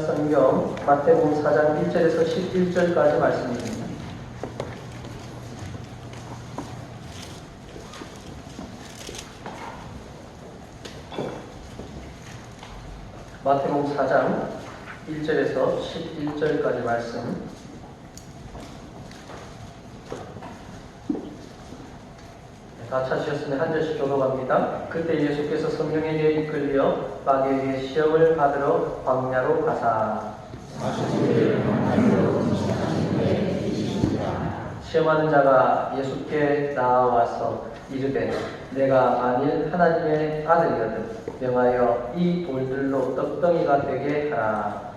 성경 마태복음 4장 1절에서 11절까지 말씀입니다. 마태복음 4장 1절에서 11절까지 말씀. 다 찾으셨으면 한 절씩 교독합니다. 그때 예수께서 성령에 의해 이끌려 마귀에게 시험을 받으러 광야로 가사 시험하는 자가 예수께 나와서 이르되 내가 만일 하나님의 아들이거든 명하여 이 돌들로 떡덩이가 되게 하라.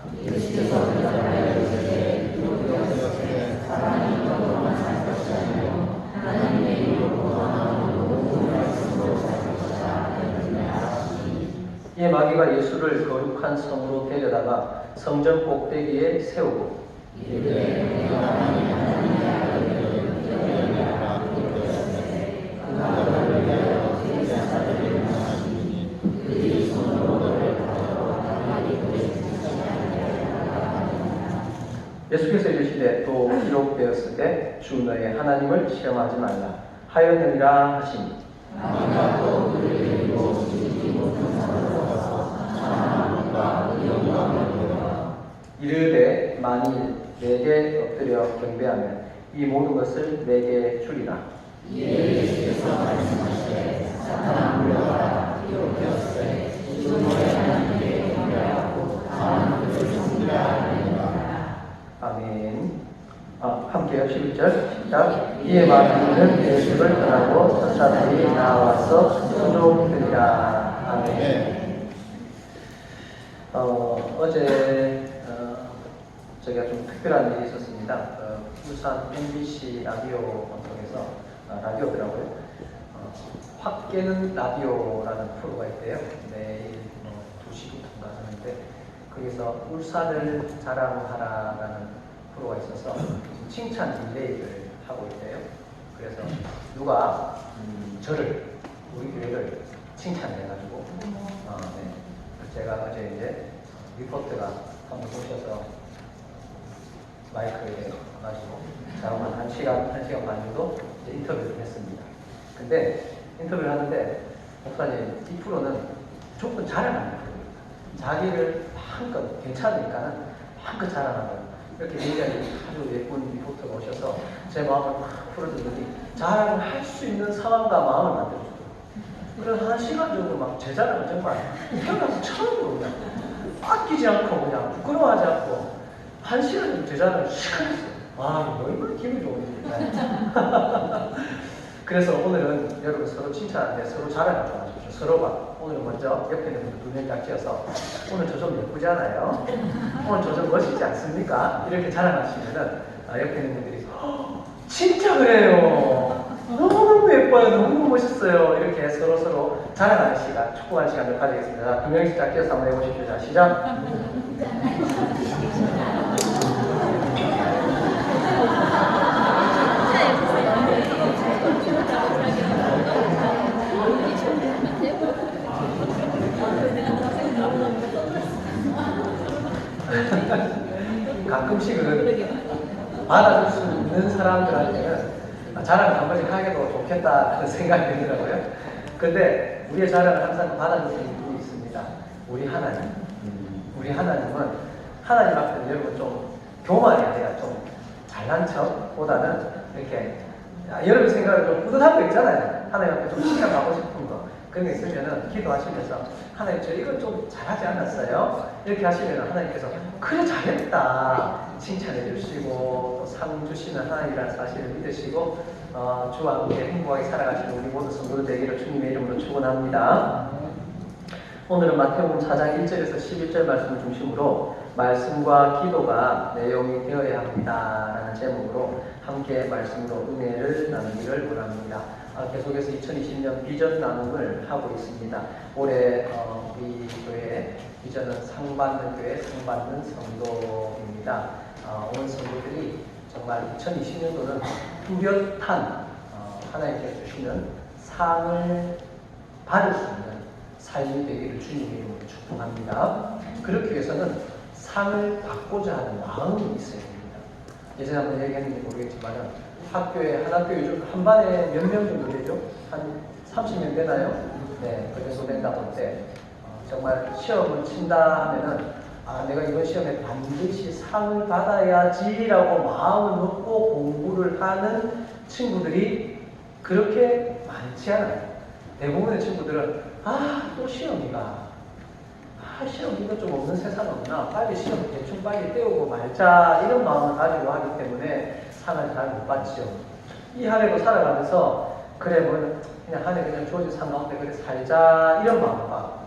이에 마귀가 예수를 거룩한 성으로 데려다가 성전 꼭대기에 세우고 예수께서 이르시되 또 기록되었을 때 주 너의 하나님을 시험하지 말라 하였느니라 하시니 이르되 만일 내게 엎드려 경배하면 이 모든 것을 내게 주리라. 예수께서 말씀하시되 사탄아 물러가라 기록되었으되 주 너의 하나님께 경배하고 다만 그를 섬기라. 아멘. 함께요. 11절 시작. 이에 마귀는 예수를 떠나고 천사들이 나와서 순종되리라. 아멘. 어제 저희가 좀 특별한 일이 있었습니다. 부산 MBC 라디오 방송에서 라디오더라고요. 확 깨는 라디오라는 프로가 있대요. 매일 2시부터인가 하는데 거기서 울산을 자랑하라라는 프로가 있어서 칭찬 릴레이를 하고 있대요. 그래서 누가 저를 우리 교회를 칭찬해가지고 제가 어제 이제 리포트가 한번 오셔서 마이크에 가지고 한 시간 반 정도 이제 인터뷰를 했습니다. 근데 인터뷰를 하는데 목사님 이 프로는 무조건 자랑하는 프로입니다. 자기를 마음껏 괜찮으니까는 마음껏 자랑하는 이렇게 굉장히 아주 예쁜 리포터가 오셔서 제 마음을 막 풀어주더니 자랑을 할 수 있는 상황과 마음을 만들어주더라고요. 그래서 한 시간 정도 막 제 자랑을 정말 태어나서 처음으로 그냥 아끼지 않고 그냥 부끄러워하지 않고 한 시간 정도 제 자랑을 시작했어요. 와, 이거 얼마나 기분이 좋은지. 그래서 오늘은 여러분 서로 칭찬하는데 서로 자랑을 좀 하십시오. 서로가. 오늘은 먼저 옆에 있는 분들 두 명 딱 지어서 오늘 저 좀 예쁘지 않아요? 오늘 저 좀 멋있지 않습니까? 이렇게 자랑하시면은 옆에 있는 분들이 진짜 그래요. 너무너무 예뻐요. 너무 멋있어요. 이렇게 서로 자랑하는 시간, 축복하는 시간을 가지겠습니다. 두 명씩 딱 지어서 한번 해보십시오. 자, 시작. 가끔씩은 받아줄 수 있는 사람들한테는 자랑을 한 번씩 하게도 좋겠다는 생각이 들더라고요. 근데 우리의 자랑을 항상 받아줄 수 있는 분이 있습니다. 우리 하나님. 우리 하나님은 하나님 앞에는 여러분 좀 교만해야 돼요. 좀 잘난 척보다는 이렇게 여러분 생각에 좀 뿌듯한 거 있잖아요. 하나님 앞에 좀 칭찬받고 싶은 거. 그런 게 있으면은 기도하시면서 하나님 저 이건 좀 잘하지 않았어요? 이렇게 하시면 하나님께서 그래 잘했다 칭찬해 주시고 상 주시는 하나님이라는 사실을 믿으시고 주와 함께 행복하게 살아가시는 우리 모든 성도들 되기를 주님의 이름으로 축원합니다. 오늘은 마태복음 4장 1절에서 11절 말씀을 중심으로 말씀과 기도가 내용이 되어야 합니다라는 제목으로 함께 말씀으로 은혜를 나누기를 원합니다. 계속해서 2020년 비전 나눔을 하고 있습니다. 올해 우리 교회 비전은 상 받는 교회, 상 받는 성도입니다. 온 성도들이 정말 2020년도는 뚜렷한 하나님께서 주시는 상을 받을 수 있는 삶이 되기를 주님의 이름으로 축복합니다. 그렇기 위해서는 상을 받고자 하는 마음이 있어야 됩니다. 예전에 한번 얘기했는지 모르겠지만 학교에 한 학교 요즘 한 반에 몇 명 정도 되죠? 한 30명 되나요? 네, 그 정도 된다 볼 때 정말 시험을 친다 하면은 내가 이번 시험에 반드시 상을 받아야지라고 마음을 먹고 공부를 하는 친구들이 그렇게 많지 않아요. 대부분의 친구들은 또 시험이가 시험이가 좀 없는 세상 없나 빨리 시험 대충 빨리 때우고 말자 이런 마음을 가지고 하기 때문에 상을 잘 못 받죠. 이 한 해도 살아가면서 그래 뭐 그냥 한 해 그냥 주어진 상 가운데 그래 살자 이런 마음과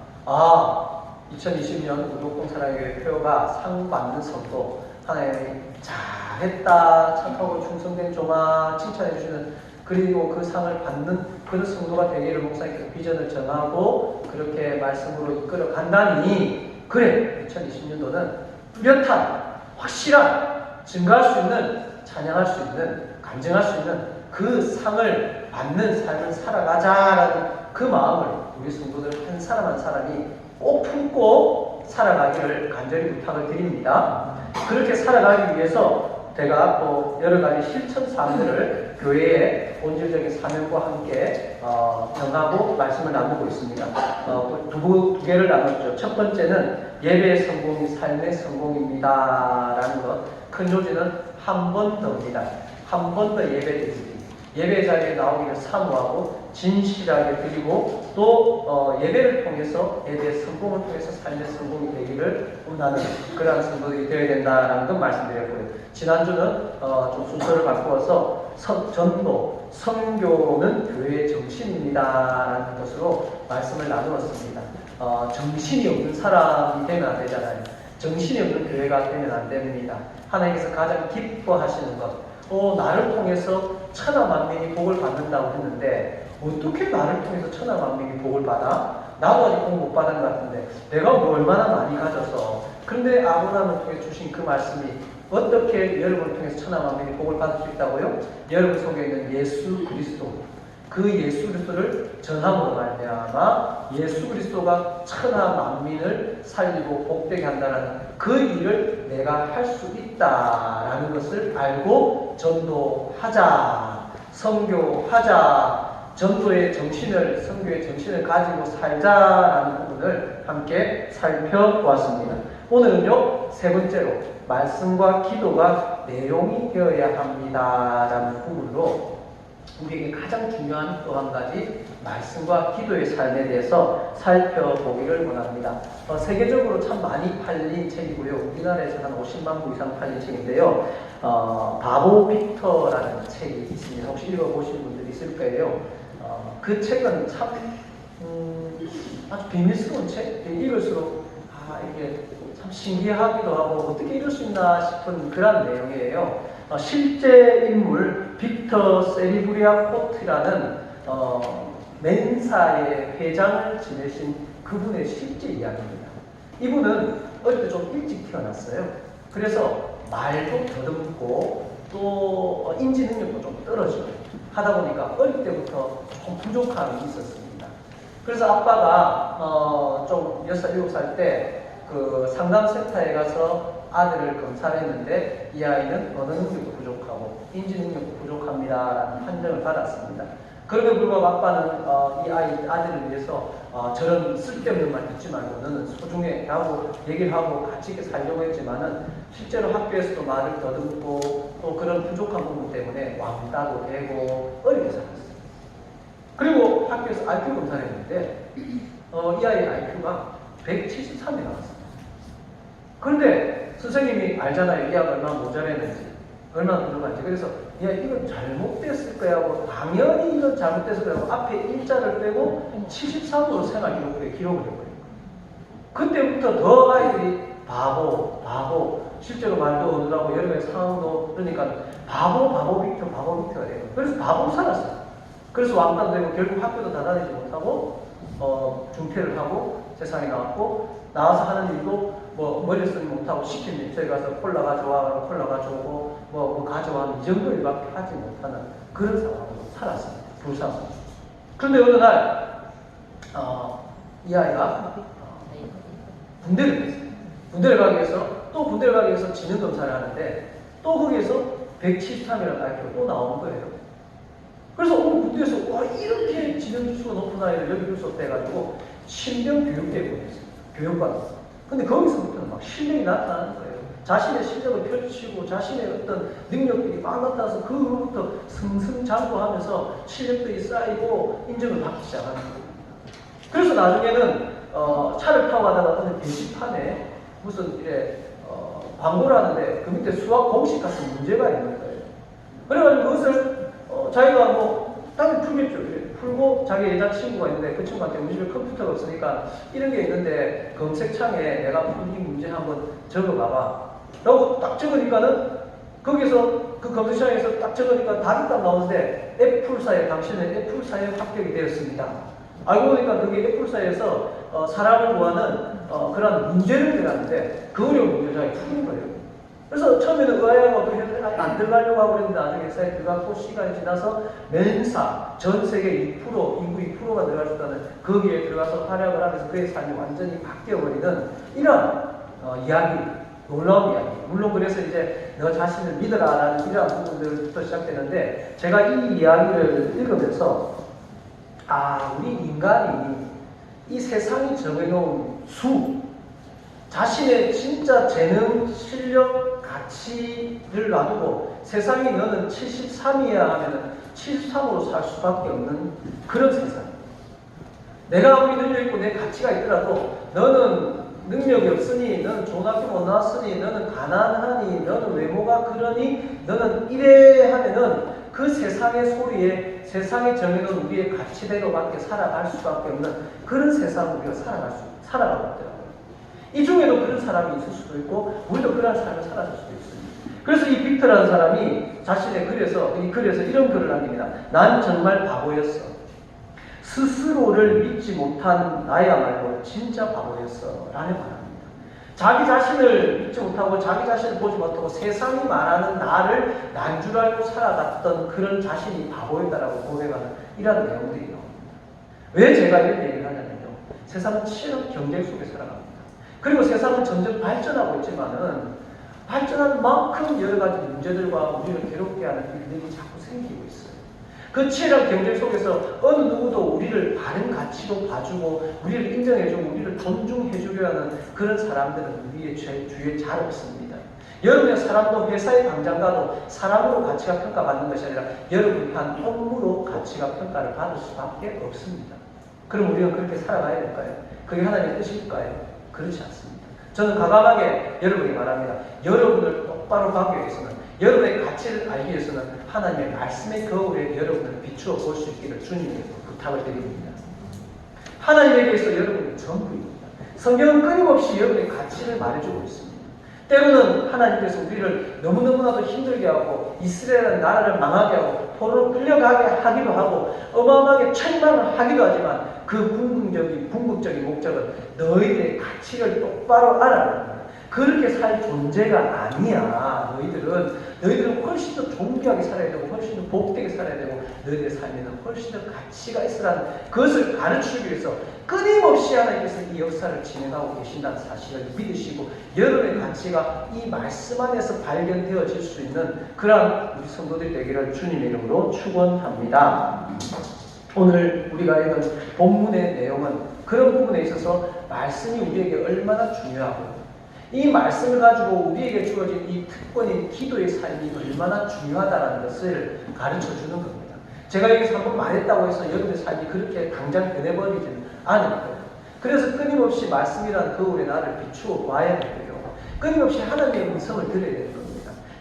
2020년 우독동 사랑의 표가 상 받는 성도 하나님이 잘했다 착하고 충성된 조마 칭찬해 주시는 그리고 그 상을 받는 그런 성도가 되기를 목사님께서 비전을 정하고 그렇게 말씀으로 이끌어 간다니 그래 2020년도는 뚜렷한 확실한 증거할 수 있는 찬양할 수 있는 간증할 수 있는 그 상을 받는 삶을 살아가자라는 그 마음을 우리 성도들 한 사람 한 사람이 꼭 품고 살아가기를 간절히 부탁을 드립니다. 그렇게 살아가기 위해서 제가 또 여러 가지 실천 사항들을 교회의 본질적인 사명과 함께 정하고 말씀을 나누고 있습니다. 두 개를 나눴죠. 첫 번째는 예배의 성공이 삶의 성공입니다. 라는 것. 큰 요지는 한 번 더입니다. 한 번 더 예배드리기. 예배 자리에 나오기를 사모하고 진실하게 드리고 또 예배를 통해서 예배의 성공을 통해서 삶의 성공이 되기를 원하는 그러한 성도들이 되어야 된다는 것 말씀드렸고요. 지난주는 좀 순서를 바꾸어서 전도, 선교는 교회의 정신입니다라는 것으로 말씀을 나누었습니다. 정신이 없는 사람이 되면 안 되잖아요. 정신이 없는 교회가 되면 안 됩니다. 하나님께서 가장 기뻐하시는 것 나를 통해서 천하 만민이 복을 받는다고 했는데 어떻게 나를 통해서 천하 만민이 복을 받아? 나도 아직 복 못 받은 것 같은데 내가 뭐 얼마나 많이 가져서 그런데 아브라함을 통해 주신 그 말씀이 어떻게 여러분을 통해서 천하 만민이 복을 받을 수 있다고요? 여러분 속에 있는 예수 그리스도 그 예수 그리스도를 전함으로 말미암아 예수 그리스도가 천하 만민을 살리고 복되게 한다는 그 일을 내가 할 수 있다라는 것을 알고 전도하자, 선교하자, 전도의 정신을, 선교의 정신을 가지고 살자라는 부분을 함께 살펴보았습니다. 오늘은요, 세 번째로 말씀과 기도가 내용이 되어야 합니다라는 부분으로 우리에게 가장 중요한 또 한 가지 말씀과 기도의 삶에 대해서 살펴보기를 원합니다. 세계적으로 참 많이 팔린 책이고요. 우리나라에서 한 50만 부 이상 팔린 책인데요. 바보 빅터라는 책이 있습니다. 혹시 읽어보신 분들이 있을 거예요. 그 책은 참 아주 비밀스러운 책. 읽을수록 이게 참 신기하기도 하고 어떻게 이럴 수 있나 싶은 그런 내용이에요. 실제 인물 빅터 세리브리아 포트라는 멘사의 회장을 지내신 그분의 실제 이야기입니다. 이분은 어릴 때 좀 일찍 태어났어요. 그래서 말도 더듬고 또 인지 능력도 좀 떨어지고 하다 보니까 어릴 때부터 조금 부족함이 있었습니다. 그래서 아빠가 좀 6살, 7살 때 그 상담센터에 가서 아들을 검사했는데 이 아이는 언어 능력도 부족하고 인지 능력도 부족합니다라는 판정을 받았습니다. 그럼에도 불구하고 아빠는 이 아들을 위해서 저런 쓸데없는 말 듣지 말고 너는 소중해 라고 얘기를 하고 같이 이렇게 살려고 했지만은 실제로 학교에서도 말을 더듬고 또 그런 부족한 부분 때문에 왕따도 되고 어렵게 살았어요. 그리고 학교에서 IQ 검사를 했는데 이 아이의 IQ가 173이 나왔어요. 그런데 선생님이 알잖아요. 이 아이가 얼마나 모자랐는지 얼마나 부족한지. 그래서 야 이건 잘못됐을 거야 하고 당연히 이건 잘못됐을 거야 하고 앞에 일자를 빼고 73으로 생활 기록부에 기록을 해버려요. 그때부터 더 아이들이 바보 실제로 말도 얻으라고 여러 가지 상황도 그러니까 바보 빅터가 돼요. 그래서 바보로 살았어요. 그래서 왕따도 되고 결국 학교도 다 다니지 못하고 중퇴를 하고 세상에 나왔고 나와서 하는 일도 뭐 머리 쓰지 못하고 시킨 일 저희 가서 콜라 가져와 콜라 가져오고 뭐 가져와 이 정도 일밖에 하지 못하는 그런 상황으로 살았습니다. 불쌍합니다. 그런데 어느 날 이 아이가 군대를 갔어요. 군대를 가기 위해서 또 군대를 가기 위해서 지능 검사를 하는데 또 거기에서 173이라는 발표가 또 나오는 거예요. 그래서 군대에서 와 이렇게 지능 지수가 높은 아이를 여기 둘 수 없다 해가지고 신병 교육대에 보냈어요. 교육받았어요. 근데 거기서부터는 막 실력이 나타나는 거예요. 자신의 실력을 펼치고 자신의 어떤 능력들이 막 나타나서 그 후부터 승승장구하면서 실력들이 쌓이고 인정을 받기 시작하는 거예요. 그래서 나중에는 차를 타고 가다가 어느 게시판에 무슨 이래 광고를 하는데 그 밑에 수학 공식 같은 문제가 있는 거예요. 그래가지고 그것을 자기가 뭐 당연히 풀겠죠. 풀고 자기 여자친구가 있는데 그 친구한테 우리 집에 컴퓨터가 없으니까 이런 게 있는데 검색창에 내가 푼 이 문제 한번 적어봐봐 라고 딱 적으니까는 거기서 그 검색창에서 딱 적으니까 답이 딱 나오는데 애플사에 당신은 애플사에 합격이 되었습니다. 알고 보니까 그게 애플사에서 사람을 구하는 그런 문제를 내놨는데 그 어려운 문제를 자기 푸는 거예요. 그래서 처음에는 의아해하고 안 들어가려고 하고 그랬는데 나중에 회사에 들어가고 시간이 지나서 맨사 전 세계 2% 인구 2%가 들어갈 수 있다는 거기에 들어가서 활약을 하면서 그의 삶이 완전히 바뀌어버리는 이런 이야기, 놀라운 이야기. 물론 그래서 이제 너 자신을 믿어라라는 이러한 부분들부터 시작되는데 제가 이 이야기를 읽으면서 우리 인간이 이 세상이 정해놓은 수, 자신의 진짜 재능, 실력, 가치를 놔두고 세상이 너는 73이야 하면은 73으로 살 수밖에 없는 그런 세상. 내가 아무리 능력 있고 내 가치가 있더라도 너는 능력이 없으니, 너는 좋은 학교 못 나왔으니, 너는 가난하니, 너는 외모가 그러니, 너는 이래 하면은 그 세상의 소리에 세상이 정해놓은 우리의 가치대로밖에 살아갈 수밖에 없는 그런 세상을 우리가 살아가고 있더라고요. 이 중에도 그런 사람이 있을 수도 있고 우리도 그런 삶을 살아갈 수도 있습니다. 그래서 이 빅터라는 사람이 자신의 이 글에서 이런 글을 남깁니다. 난 정말 바보였어. 스스로를 믿지 못한 나야말로 진짜 바보였어 라는 말합니다. 자기 자신을 믿지 못하고 자기 자신을 보지 못하고 세상이 말하는 나를 난 줄 알고 살아갔던 그런 자신이 바보였다라고 고백하는 이런 내용들이 나옵니다. 왜 제가 이런 얘기를 하냐면요. 세상은 치열한 경쟁 속에 살아갑니다. 그리고 세상은 점점 발전하고 있지만은 발전하는 만큼 여러 가지 문제들과 우리를 괴롭게 하는 일들이 자꾸 생기고 있어요. 그 치열한 경쟁 속에서 어느 누구도 우리를 바른 가치로 봐주고 우리를 인정해주고 우리를 존중해주려 하는 그런 사람들은 우리의 주위에 잘 없습니다. 여러분의 사람도 회사에 당장 가도 사람으로 가치가 평가받는 것이 아니라 여러분이 한 업무로 가치가 평가를 받을 수밖에 없습니다. 그럼 우리가 그렇게 살아가야 될까요? 그게 하나님의 뜻일까요? 그렇지 않습니다. 저는 과감하게 여러분이 말합니다. 여러분을 똑바로 가기 위해서는, 여러분의 가치를 알기 위해서는 하나님의 말씀의 거울에 여러분을 비추어 볼 수 있기를 주님께 부탁을 드립니다. 하나님에게서 여러분이 전부입니다. 성경은 끊임없이 여러분의 가치를 말해주고 있습니다. 때로는 하나님께서 우리를 너무너무나도 힘들게 하고 이스라엘의 나라를 망하게 하고 포로로 끌려가게 하기도 하고 어마어마하게 책망을 하기도 하지만 그 궁극적인 목적은 너희들의 가치를 똑바로 알아라. 그렇게 살 존재가 아니야. 너희들은 훨씬 더 존귀하게 살아야 되고 훨씬 더 복되게 살아야 되고 너희들의 삶에는 훨씬 더 가치가 있으라는 그것을 가르치기 위해서 끊임없이 하나님께서 이 역사를 진행하고 계신다는 사실을 믿으시고 여러분의 가치가 이 말씀 안에서 발견되어질 수 있는 그러한 우리 성도들이 되기를 주님의 이름으로 축원합니다. 오늘 우리가 읽은 본문의 내용은 그런 부분에 있어서 말씀이 우리에게 얼마나 중요하고 이 말씀을 가지고 우리에게 주어진 이 특권인 기도의 삶이 얼마나 중요하다는 것을 가르쳐주는 겁니다. 제가 여기서 한번 말했다고 해서 여러분의 삶이 그렇게 당장 변해버리지는 않을 거예요. 그래서 끊임없이 말씀이라는 거울에 나를 비추어 봐야 되고요. 끊임없이 하나님의 음성을 들어야 되는 겁니다.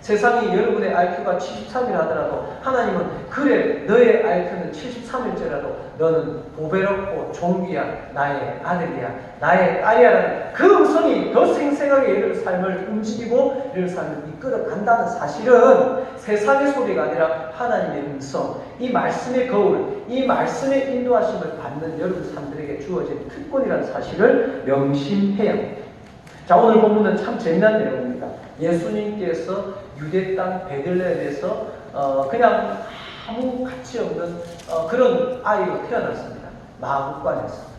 세상이 여러분의 IQ가 73이라 하더라도 하나님은 그래 너의 IQ는 73일째라도 너는 보배롭고 존귀한 나의 아들이야 나의 딸이야라는 그 음성이 더 생생하게 여러분의 삶을 움직이고 여러분의 삶을 이끌어 간다는 사실은 세상의 소리가 아니라 하나님의 음성, 이 말씀의 거울, 이 말씀의 인도하심을 받는 여러분 삶들에게 주어진 특권이라는 사실을 명심해야 합니다. 자, 오늘 본문은 참 재미난 내용입니다. 예수님께서 유대 땅 베들레헴에서 그냥 아무 가치 없는 그런 아이로 태어났습니다. 마구간에서.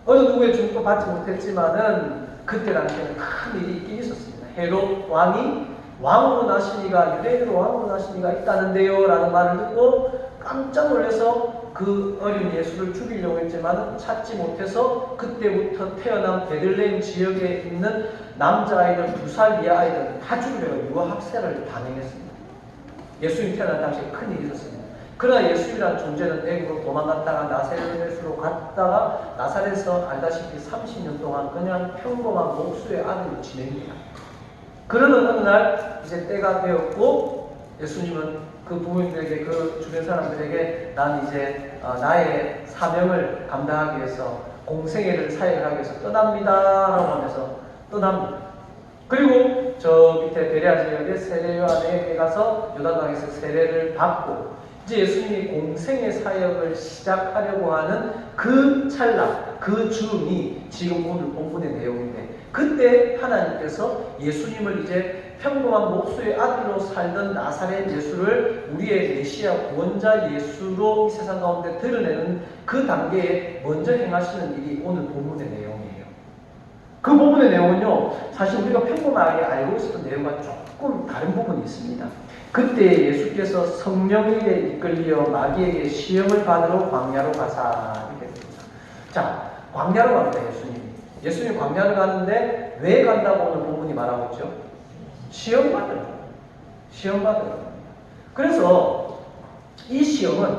어느 누구의 주목도 받지 못했지만은 그때 당시에는 큰 일이 있긴 있었습니다. 헤롯 왕이 왕으로 나신 이가 유대인으로 왕으로 나신 이가 있다는데요 라는 말을 듣고 깜짝 놀라서 그 어린 예수를 죽이려고 했지만 찾지 못해서 그때부터 태어난 베들레헴 지역에 있는 남자아이들 2살 이하 아이들 다 죽이려고 유아학살을 단행했습니다. 예수님 태어난 당시에 큰 일이 있었습니다. 그러나 예수님이라는 존재는 애국으로 도망갔다가 나사렛으로 갔다가 나사렛에서 알다시피 30년 동안 그냥 평범한 목수의 아들로 지냅니다. 그러는 어느 날 이제 때가 되었고 예수님은 그 부모님들에게 그 주변 사람들에게 난 이제 나의 사명을 감당하기 위해서 공생애를 사역하기 위해서 떠납니다 라고 하면서 떠납니다. 그리고 저 밑에 베레아 지역의 세례 요한에게 가서 요단강에서 세례를 받고 이제 예수님이 공생의 사역을 시작하려고 하는 그 찰나, 그 즈음이 지금 오늘 본문의 내용인데 그때 하나님께서 예수님을 이제 평범한 목수의 아들로 살던 나사렛 예수를 우리의 메시아 구원자 예수로 이 세상 가운데 드러내는 그 단계에 먼저 행하시는 일이 오늘 본문의 내용이에요. 그 본문의 내용은요, 사실 우리가 평범하게 알고 있었던 내용과 조금 다른 부분이 있습니다. 그때 예수께서 성령에게 이끌려 마귀에게 시험을 받으러 광야로 가사 이렇게 됩니다. 자, 광야로 갑니다. 예수님이 광야를 가는데 왜 간다고 오늘 본문이 말하고 있죠? 시험 받으러. 그래서 이 시험은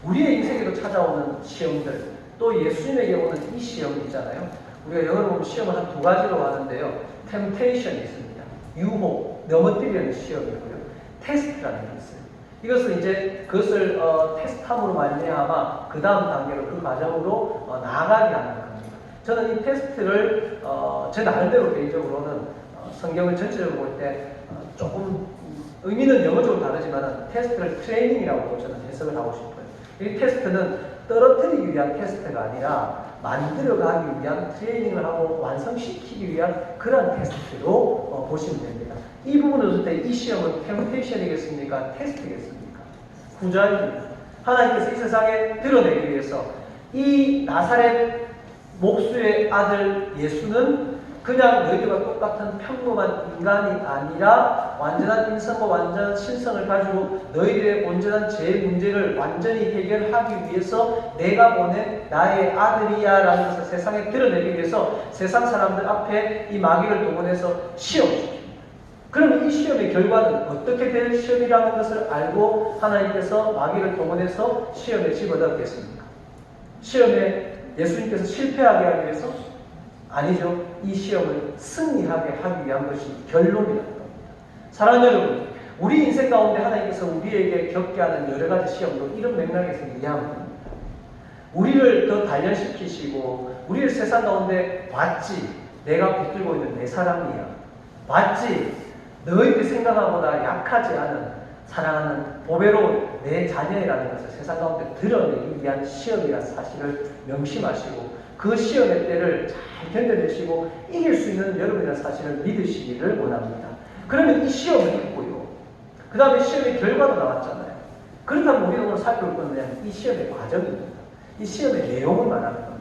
우리의 인생에도 찾아오는 시험들, 또 예수님에게 오는 이 시험이잖아요. 우리가 영어로 보면 시험을 한 2가지로 하는데요. temptation이 있습니다. 유혹, 넘어뜨리는 시험이고요. 테스트라는 게 있어요. 이것은 이제 그것을 테스트함으로 말미암아 그 다음 단계로 그 과정으로 나아가게 하는 겁니다. 저는 이 테스트를 제 나름대로 개인적으로는 성경을 전체적으로 볼 때 조금 의미는 영어적으로 다르지만 테스트를 트레이닝이라고 저는 해석을 하고 싶어요. 이 테스트는 떨어뜨리기 위한 테스트가 아니라 만들어가기 위한 트레이닝을 하고 완성시키기 위한 그런 테스트로 보시면 됩니다. 이 부분을 볼 때 이 시험은 템테이션이겠습니까? 테스트겠습니까? 후자입니다. 하나님께서 이 세상에 드러내기 위해서 이 나사렛 목수의 아들 예수는 그냥 너희들과 똑같은 평범한 인간이 아니라 완전한 인성과 완전한 신성을 가지고 너희들의 온전한 죄 문제를 완전히 해결하기 위해서 내가 보낸 나의 아들이야 라는 것을 세상에 드러내기 위해서 세상 사람들 앞에 이 마귀를 동원해서 시험시킵니다. 그러면 이 시험의 결과는 어떻게 될 시험이라는 것을 알고 하나님께서 마귀를 동원해서 시험에 집어넣겠습니까? 시험에 예수님께서 실패하게 하기 위해서? 아니죠. 이 시험을 승리하게 하기 위한 것이 결론이라는 겁니다. 사랑하는 여러분, 우리 인생 가운데 하나님께서 우리에게 겪게 하는 여러 가지 시험도 이런 맥락에서 이해하면 됩니다. 우리를 더 단련시키시고 우리를 세상 가운데 봤지? 내가 붙들고 있는 내 사랑이야. 봤지? 너희들 생각하보다 약하지 않은 사랑하는 보배로운 내 자녀이라는 것을 세상 가운데 드러내기 위한 시험이라는 사실을 명심하시고 그 시험의 때를 잘 견뎌내시고 이길 수 있는 여러분이라는 사실을 믿으시기를 원합니다. 그러면 이 시험을 있고요. 그 다음에 시험의 결과도 나왔잖아요. 그렇다면 우리가 오늘 살펴볼 것은 이 시험의 과정입니다. 이 시험의 내용을 말하는 겁니다.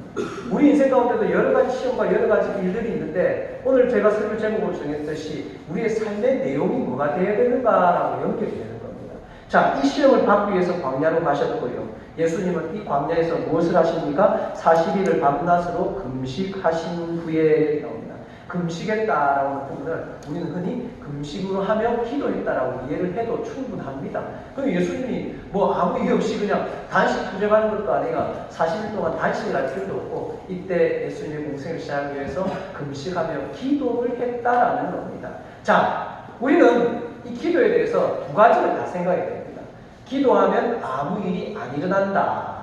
우리 인생 가운데도 여러 가지 시험과 여러 가지 일들이 있는데 오늘 제가 설교 제목으로 정했듯이 우리의 삶의 내용이 뭐가 되어야 되는가라고 연결이 되는 겁니다. 자, 이 시험을 받기 위해서 광야로 가셨고요. 예수님은 이 광야에서 무엇을 하십니까? 40일을 밤낮으로 금식하신 후에 나옵니다. 금식했다라고 하는 부분을 우리는 흔히 금식으로 하며 기도했다라고 이해를 해도 충분합니다. 그럼 예수님이 뭐 아무 이유 없이 그냥 단식 투정하는 것도 아니라 40일 동안 단식을 할 필요도 없고 이때 예수님의 공생을 시작하기 위해서 금식하며 기도를 했다라는 겁니다. 자, 우리는 이 기도에 대해서 2가지를 다 생각해야 됩니다. 기도하면 아무 일이 안 일어난다.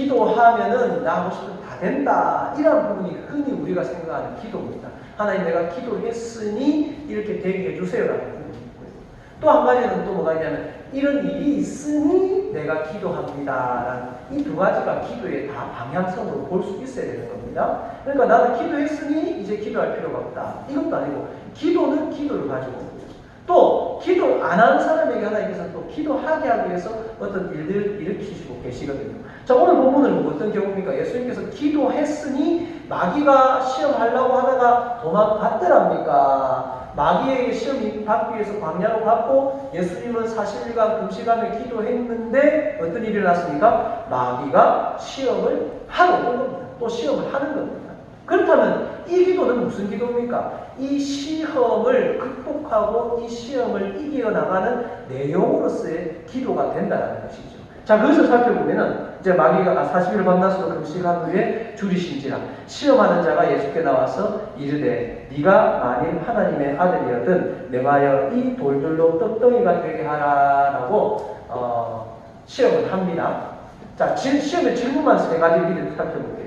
기도하면은 나 하고 싶은 다 된다. 이런 부분이 흔히 우리가 생각하는 기도입니다. 하나님 내가 기도했으니 이렇게 되게 해주세요 라는 부분이 있고요. 또 한 가지는 또 뭐가 있냐면 이런 일이 있으니 내가 기도합니다 라는 이 2가지가 기도의 다 방향성으로 볼 수 있어야 되는 겁니다. 그러니까 나는 기도했으니 이제 기도할 필요가 없다. 이것도 아니고 기도는 기도를 가지고 옵니다. 또 기도 안 하는 사람에게 하나님께서 또 기도하게 하기 위해서 어떤 일들을 일으키시고 계시거든요. 자, 오늘 본문은 어떤 경우입니까? 예수님께서 기도했으니 마귀가 시험하려고 하다가 도망갔더랍니까? 마귀에게 시험이 받기 위해서 광야로 갔고 예수님은 40일간 금식하며 기도했는데 어떤 일이 일어났습니까? 마귀가 시험을 하러 온 겁니다. 또 시험을 하는 겁니다. 그렇다면 이 기도는 무슨 기도입니까? 이 시험을 극복하고 이 시험을 이겨나가는 내용으로서의 기도가 된다는 것이죠. 자, 그것을 살펴보면은 이제 마귀가 40일 밤낮으로 금식한 후에 줄이신지라 시험하는 자가 예수께 나와서 이르되 네가 만일 하나님의 아들이거든 명하여 이 돌들로 떡덩이가 되게 하라라고 시험을 합니다. 자, 시험의 질문만 세 가지를 살펴볼게요.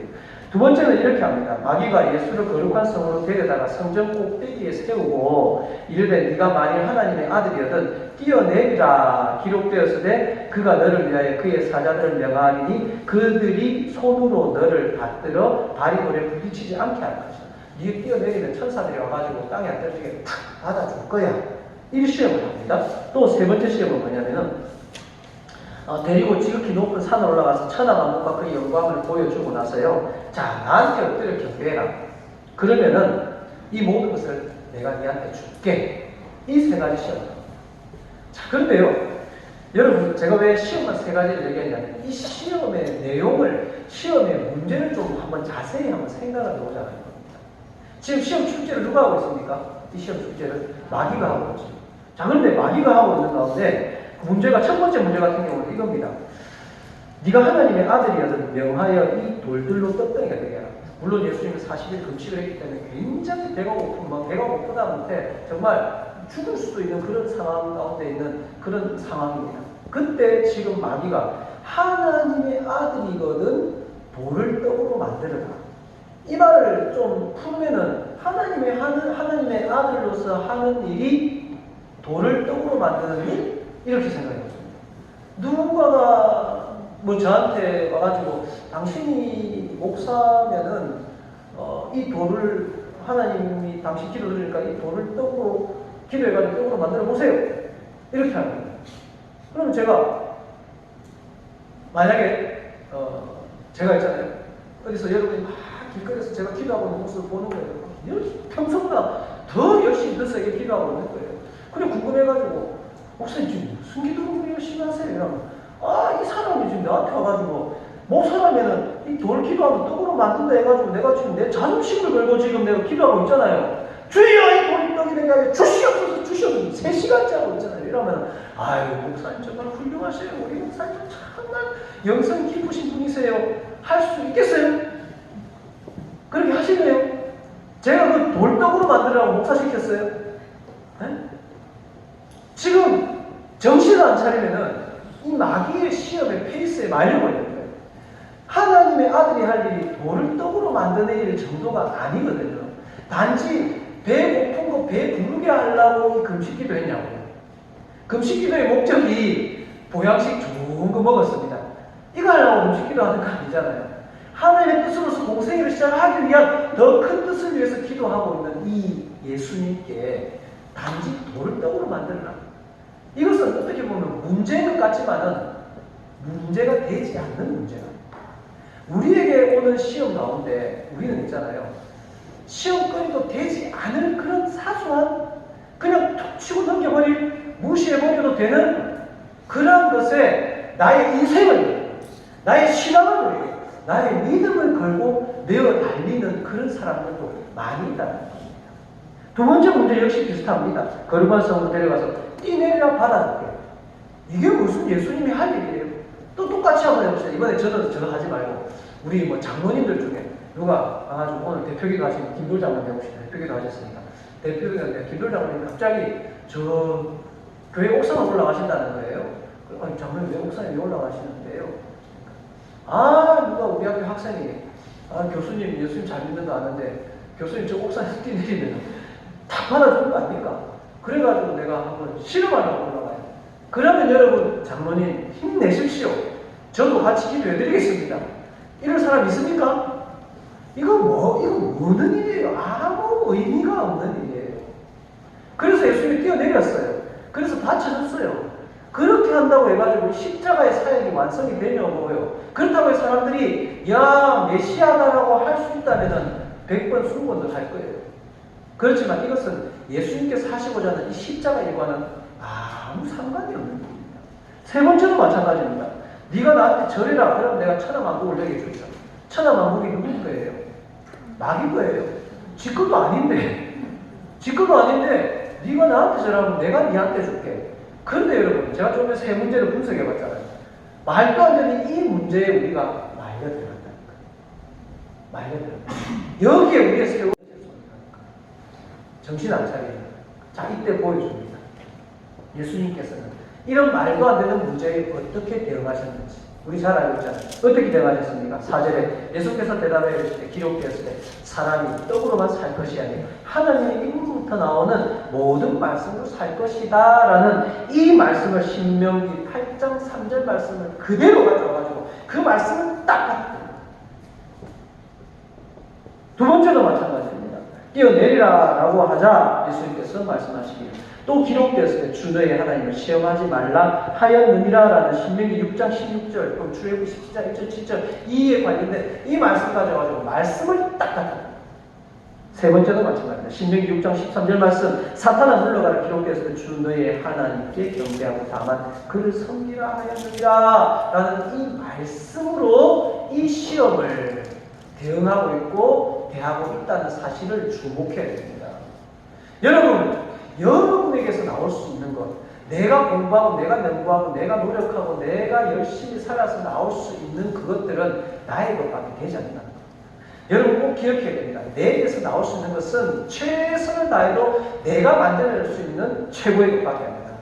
두 번째는 이렇게 합니다. 마귀가 예수를 거룩한 성으로 데려다가 성전 꼭대기에 세우고 이르되 네가 만일 하나님의 아들이거든 뛰어내리라 기록되었으되 그가 너를 위하여 그의 사자들을 명하리니 그들이 손으로 너를 받들어 발이 돌에 부딪히지 않게 할 것이다. 네가 뛰어내리면 천사들이 와가지고 땅에 안 떨어지게 탁 받아줄 거야. 이 시험을 합니다. 또 세 번째 시험은 뭐냐면은 데리고 지극히 높은 산을 올라가서 천하 만국과 그의 영광을 보여주고 나서요. 자, 나한테 엎드려 경배해라. 그러면은 이 모든 것을 내가 네한테 줄게. 이 세 가지 시험. 자, 그런데요. 여러분, 제가 왜 시험만 세 가지를 얘기했냐면 이 시험의 내용을, 시험의 문제를 좀 한번 자세히 한번 생각을 해보자는 겁니다. 지금 시험 출제를 누가 하고 있습니까? 이 시험 출제를 마귀가 하고 있죠. 자, 그런데 마귀가 하고 있는 가운데 문제가, 첫 번째 문제 같은 경우는 이겁니다. 네가 하나님의 아들이거든 명하여 이 돌들로 떡덩이가 되게 하라. 물론 예수님은 40일 금식을 했기 때문에 굉장히 배가 고프다 못해 정말 죽을 수도 있는 그런 상황 가운데 있는 그런 상황입니다. 그때 지금 마귀가 하나님의 아들이거든 돌을 떡으로 만들어라. 이 말을 좀 풀면은 하나님의 아들로서 하는 일이 돌을 떡으로 만드는 일? 이렇게 생각해봤습니다. 누군가가 저한테 와가지고 당신이 목사면은 이 돌을 하나님이 당신 기도 들으니까 이 돌을 떡으로 기도해가지고 떡으로 만들어 보세요. 이렇게 합니다. 그럼 제가 만약에 제가 있잖아요. 어디서 여러분이 막 길거리에서 제가 기도하고 있는 모습을 보는 거예요. 평소보다 더 열심히 더 세게 기도하고 있는 거예요. 그래 궁금해가지고 목사님 지금 무슨 기도를 그렇게 열심히 하세요? 이러면 이 사람이 지금 나한테 와가지고 목사라면은 이 돌 기도하면 떡으로 만든다 해가지고 내가 지금 내 자존심을 걸고 지금 내가 기도하고 있잖아요. 주여 이 돌이 떡이 되게 하게 주시옵소서 3시간째 하고 있잖아요. 이러면 아유 목사님 정말 훌륭하세요. 우리 목사님 정말 영성 깊으신 분이세요. 할 수 있겠어요? 그렇게 하시네요. 제가 그 돌떡으로 만들라고 목사 시켰어요? 네? 지금 정신을 안 차리면은 이 마귀의 시험의 페이스에 말려버리는 거예요. 하나님의 아들이 할 일이 돌을 떡으로 만드는 일 정도가 아니거든요. 단지 배 고픈 거 배 부르게 하려고 이 금식기도 했냐고요. 금식기도의 목적이 보양식 좋은 거 먹었습니다. 이거 하려고 금식기도 하는 거 아니잖아요. 하나님의 뜻으로서 공생애를 시작하기 위한 더 큰 뜻을 위해서 기도하고 있는 이 예수님께 단지 돌을 떡으로 만들라. 이것은 어떻게 보면 문제인 것 같지만은 문제가 되지 않는 문제가. 우리에게 오는 시험 가운데 우리는 있잖아요. 시험거리도 되지 않을 그런 사소한 그냥 툭 치고 넘겨버릴 무시해버려도 되는 그런 것에 나의 인생을 나의 신앙을 나의 믿음을 걸고 내어 달리는 그런 사람들도 많이 있다는 겁니다. 두 번째 문제 역시 비슷합니다. 거룩한 성으로 데려가서 뛰내리라 받아줄게. 이게 무슨 예수님이 할 일이에요? 또 똑같이 한번 해봅시다. 이번에 저도 하지 말고 우리 장로님들 중에 누가 와가지고 오늘 대표기도 하신 김돌 장로님 해봅시다. 대표기도 하셨으니까. 대표기도 김돌 장로님 갑자기 저 교회 옥상에 올라가신다는 거예요. 아니 장로님 왜 옥상에 왜 올라가시는데요? 누가 우리 학교 학생이 교수님 예수님 잘 믿는 거 아는데 교수님 저 옥상에 뛰내리면 다 받아주는 거 아닙니까? 그래가지고 내가 한번 실험하려고 올라가요. 그러면 여러분 장로님 힘내십시오. 저도 같이 기도해드리겠습니다. 이럴 사람 있습니까? 이거 뭐는 일이에요? 아무 의미가 없는 일이에요. 그래서 예수님이 뛰어내렸어요. 그래서 바쳐졌어요. 그렇게 한다고 해가지고 십자가의 사역이 완성이 되냐고요. 그렇다고 해서 사람들이 야 메시아다라고 할 수 있다면은 100번 20번도 할 거예요. 그렇지만 이것은 예수님께서 하시고자 하는 이 십자가 일과는 아무 상관이 없는 겁니다. 세 번째도 마찬가지입니다. 네가 나한테 절해라. 그럼 내가 천하만국을 너에게 주리라. 천하만국이 누구일 거예요? 낙일 거예요. 지 것도 아닌데. 지 것도 아닌데 네가 나한테 절하면 내가 네한테 줄게. 그런데 여러분 제가 좀 전에 세 문제를 분석해 봤잖아요. 말도 안 되는 이 문제에 우리가 말려 들어간다니까. 말려 들어간다. 여기에 우리의 세월이 정신 안 차리는. 자, 이때 보여줍니다. 예수님께서는 이런 말도 안 되는 문제에 어떻게 대응하셨는지 우리 잘 알고 있잖아요. 어떻게 대응하셨습니까? 4절에 예수께서 대답해 주실 때 기록되었을 때 사람이 떡으로만 살 것이 아니라 하나님의 입으로부터 나오는 모든 말씀으로 살 것이다 라는 이 말씀을 신명기 8장 3절 말씀을 그대로 가져와가지고 그 말씀을 딱 갖고 두 번째도 마찬가지입니다. 뛰어내리라 라고 하자 예수님께서 말씀하시기를 또 기록되었을 때 주 너의 하나님을 시험하지 말라 하였느니라 라는 신명기 6장 16절 그럼 출애굽기 17장 1절 7절 이에 관련된 이 말씀 가져가지고 말씀을 딱 갖다 세 번째도 마찬가지입니다. 신명기 6장 13절 말씀 사탄아 물러가라 기록되었을 때 주 너의 하나님께 경배하고 다만 그를 섬기라 하였느니라 라는 이 말씀으로 이 시험을 대응하고 있고 대하고 있다는 사실을 주목해야 됩니다. 여러분에게서 나올 수 있는 것 내가 공부하고 내가 연구하고 내가 노력하고 내가 열심히 살아서 나올 수 있는 그것들은 나의 것밖에 되지 않는다. 여러분 꼭 기억해야 됩니다. 내게서 나올 수 있는 것은 최선을 다해도 내가 만들어낼 수 있는 최고의 것밖에 아닙니다.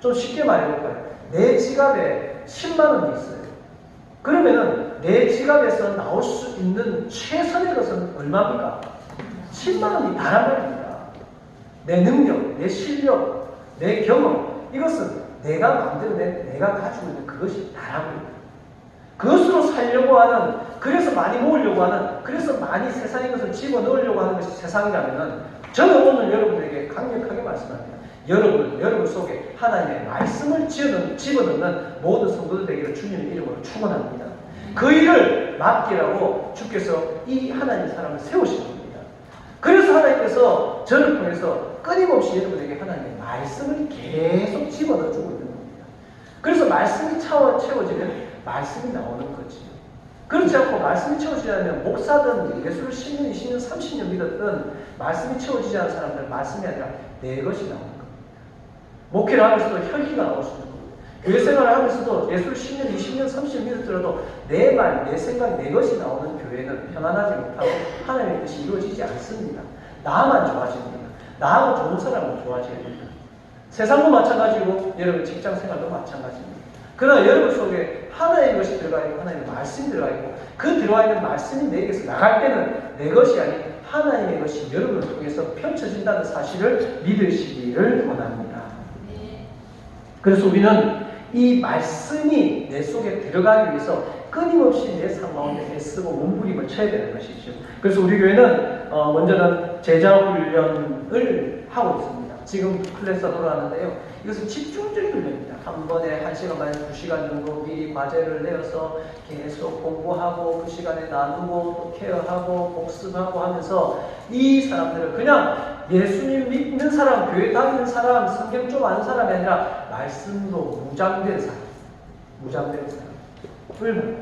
좀 쉽게 말해볼까요? 내 지갑에 10만 원이 있어요. 그러면은 내 지갑에서 나올 수 있는 최선의 것은 얼마입니까? 10만 원이 다란 말입니다. 내 능력, 내 실력, 내 경험 이것은 내가 만들어낸 내가 가지고 있는 그것이 다라고요. 그것으로 살려고 하는 그래서 많이 모으려고 하는 그래서 많이 세상의 것을 집어넣으려고 하는 것이 세상이라면 저는 오늘 여러분에게 강력하게 말씀합니다. 여러분 속에 하나님의 말씀을 집어넣는 모든 성도들 되기를 주님의 이름으로 축원합니다. 그 일을 맡기라고 주께서 이 하나님의 사람을 세우신 겁니다. 그래서 하나님께서 저를 통해서 끊임없이 여러분에게 하나님의 말씀을 계속 집어넣어주고 있는 겁니다. 그래서 말씀이 채워지면 말씀이 나오는 거지. 그렇지 않고 말씀이 채워지지 않으면 목사든 예수를 10년, 20년, 30년 믿었던 말씀이 채워지지 않은 사람들은 말씀이 아니라 내 것이 나오는 겁니다. 목회를 하면서도 혈기가 나올 수 있는 겁니다. 교회 생활을 하면서도 예수를 10년, 20년, 30년 믿었더라도 내 말, 내 생각, 내 것이 나오는 교회는 편안하지 못하고 하나님의 뜻이 이루어지지 않습니다. 나만 좋아집니다. 나하고 좋은 사람은 좋아져야 됩니다. 세상도 마찬가지고 여러분 직장 생활도 마찬가지입니다. 그러나 여러분 속에 하나님의 것이 들어가 있고 하나님의 말씀이 들어가 있고 그 들어와 있는 말씀이 내게서 나갈 때는 내 것이 아닌 하나님의 것이 여러분을 통해서 펼쳐진다는 사실을 믿으시기를 원합니다. 그래서 우리는 이 말씀이 내 속에 들어가기 위해서 끊임없이 내 삶 가운데 애쓰고 몸부림을 쳐야 되는 것이죠. 그래서 우리 교회는 먼저는 제자 훈련을 하고 있습니다. 지금 클래스가 돌아가는데요. 이것은 집중적인 훈련입니다. 한 번에 1시간 반에서 2시간 정도 미리 과제를 내어서 계속 공부하고 그 시간에 나누고 또 케어하고 복습하고 하면서 이 사람들을 그냥 예수님 믿는 사람, 교회 다니는 사람, 성경 좀 아는 사람이 아니라 말씀으로 무장된 사람, 을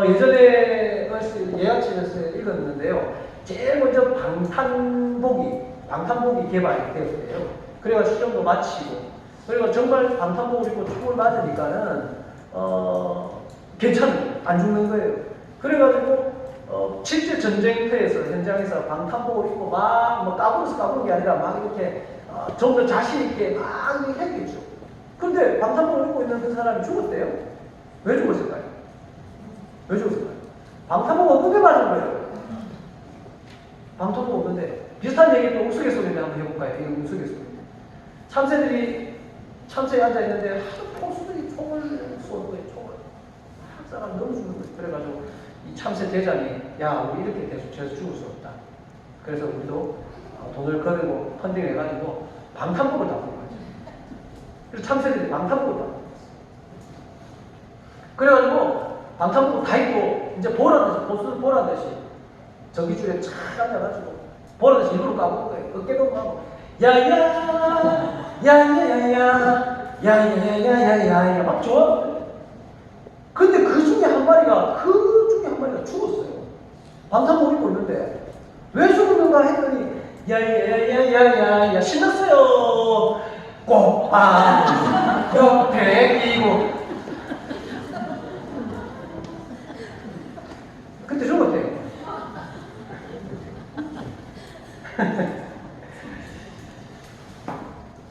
예전에 예약집에서 읽었는데요. 제일 먼저 방탄복이 개발되었대요. 그래가지고 시험도 마치고, 그리고 정말 방탄복을 입고 총을 맞으니까는 괜찮아요. 안 죽는 거예요. 그래가지고 실제 전쟁터에서 현장에서 방탄복을 입고 막 까부는 게 아니라 막 이렇게 좀 더 자신 있게 막 이렇게 했겠죠. 그런데 방탄복을 입고 있는 그 사람이 죽었대요. 왜 죽었을까요? 방탄복 없는데 맞은 거예요. 방탄복 없는데 비슷한 얘기도 우스갯소리를 한번 해볼까요? 이거 우스갯소리. 참새에 앉아있는데 하도 포수들이 총을 쏘는 거예요. 한 사람 너무 죽는 거예요. 그래가지고 이 참새 대장이 야 우리 이렇게 계속 죽을 수 없다. 그래서 우리도 돈을 거두고 펀딩 해가지고 방탄복을 다 보는 거죠. 그래서 참새들이 방탄복을 다 그래가지고 방탄복을 다 입고 이제 보라듯이 보스를 보라듯이 전기줄에 착 앉아가지고 보라듯이 일부러 까보는 거예요. 어깨도 가고 야야 야야야야 야야야야야야 막 좋아. 근데 그 중에 한 마리가 죽었어요. 방탄복 입고 있는데 왜 죽었는가 했더니 야야야야야야 신났어요. 꽃밤 옆에 끼고 그때 죽었대요.